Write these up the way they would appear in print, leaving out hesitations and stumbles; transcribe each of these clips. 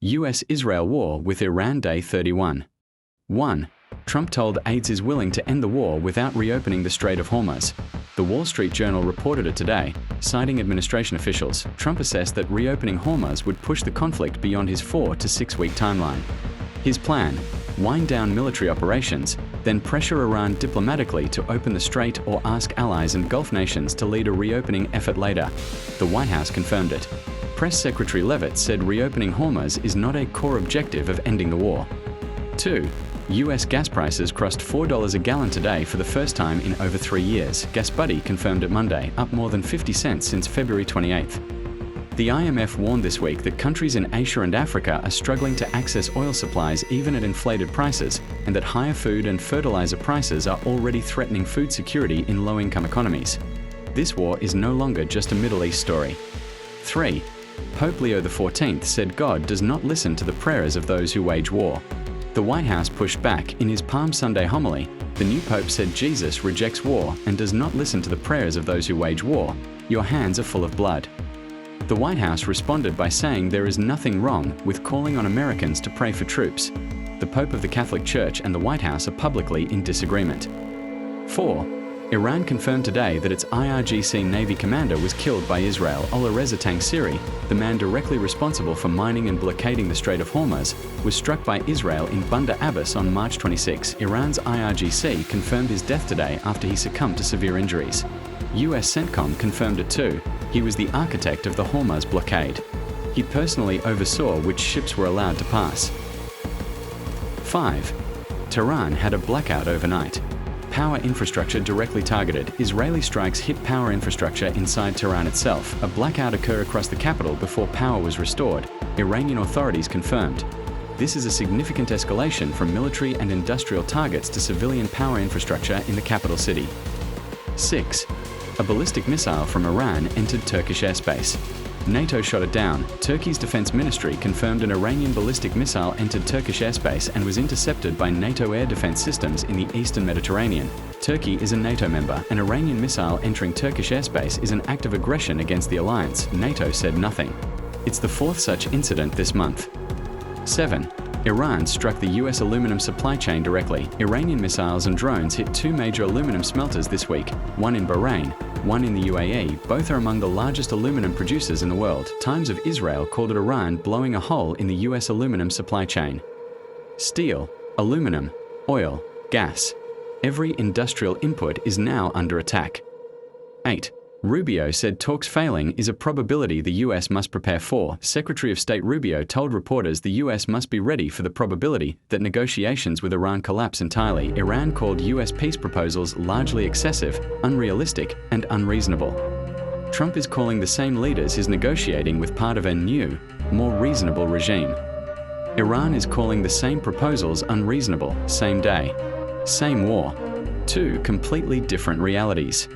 US-Israel war with Iran Day 31. 1. Trump told aides is willing to end the war without reopening the Strait of Hormuz. The Wall Street Journal reported it today, citing administration officials. Trump assessed that reopening Hormuz would push the conflict beyond his 4 to 6 week timeline. His plan: wind down military operations, then pressure Iran diplomatically to open the strait or ask allies and Gulf nations to lead a reopening effort later. The White House confirmed it. Press Secretary Leavitt said reopening Hormuz is not a core objective of ending the war. 2. US gas prices crossed $4 a gallon today for the first time in over 3 years. GasBuddy confirmed it Monday, up more than 50 cents since February 28th. The IMF warned this week that countries in Asia and Africa are struggling to access oil supplies even at inflated prices, and that higher food and fertilizer prices are already threatening food security in low-income economies. This war is no longer just a Middle East story. 3. Pope Leo XIV said God does not listen to the prayers of those who wage war. The White House pushed back. In his Palm Sunday homily, the new Pope said Jesus rejects war and does not listen to the prayers of those who wage war. Your hands are full of blood. The White House responded by saying there is nothing wrong with calling on Americans to pray for troops. The Pope of the Catholic Church and the White House are publicly in disagreement. 4. Iran confirmed today that its IRGC Navy commander was killed by Israel. Oloreza Tangsiri, the man directly responsible for mining and blockading the Strait of Hormuz, was struck by Israel in Bandar Abbas on March 26. Iran's IRGC confirmed his death today after he succumbed to severe injuries. US CENTCOM confirmed it too. He was the architect of the Hormuz blockade. He personally oversaw which ships were allowed to pass. 5. Tehran had a blackout overnight. Power infrastructure directly targeted. Israeli strikes hit power infrastructure inside Tehran itself. A blackout occurred across the capital before power was restored, Iranian authorities confirmed. This is a significant escalation from military and industrial targets to civilian power infrastructure in the capital city. 6. A ballistic missile from Iran entered Turkish airspace. NATO shot it down. Turkey's defense ministry confirmed an Iranian ballistic missile entered Turkish airspace and was intercepted by NATO air defense systems in the eastern Mediterranean. Turkey is a NATO member. An Iranian missile entering Turkish airspace is an act of aggression against the alliance. NATO said nothing. It's the 4th such incident this month. 7. Iran struck the US aluminum supply chain directly. Iranian missiles and drones hit 2 major aluminum smelters this week, one in Bahrain, one in the UAE. Both are among the largest aluminum producers in the world. Times of Israel called it Iran blowing a hole in the US aluminum supply chain. Steel, aluminum, oil, gas. Every industrial input is now under attack. 8. Rubio said talks failing is a probability the US must prepare for. Secretary of State Rubio told reporters the US must be ready for the probability that negotiations with Iran collapse entirely. Iran called US peace proposals largely excessive, unrealistic, and unreasonable. Trump is calling the same leaders he's negotiating with part of a new, more reasonable regime. Iran is calling the same proposals unreasonable, same day, same war. 2 completely different realities.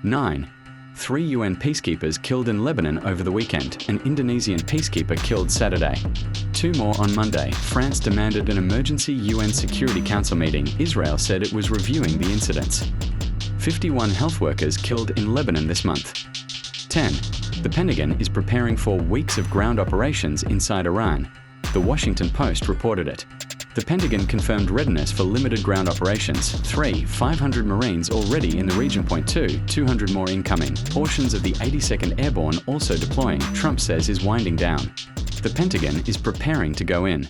9. 3 UN peacekeepers killed in Lebanon over the weekend. An Indonesian peacekeeper killed Saturday. 2 more on Monday. France demanded an emergency UN Security Council meeting. Israel said it was reviewing the incidents. 51 health workers killed in Lebanon this month. 10. The Pentagon is preparing for weeks of ground operations inside Iran. The Washington Post reported it. The Pentagon confirmed readiness for limited ground operations. 3. 500 Marines already in the region. 2. 200 more incoming. Portions of the 82nd Airborne also deploying. Trump says is winding down. The Pentagon is preparing to go in.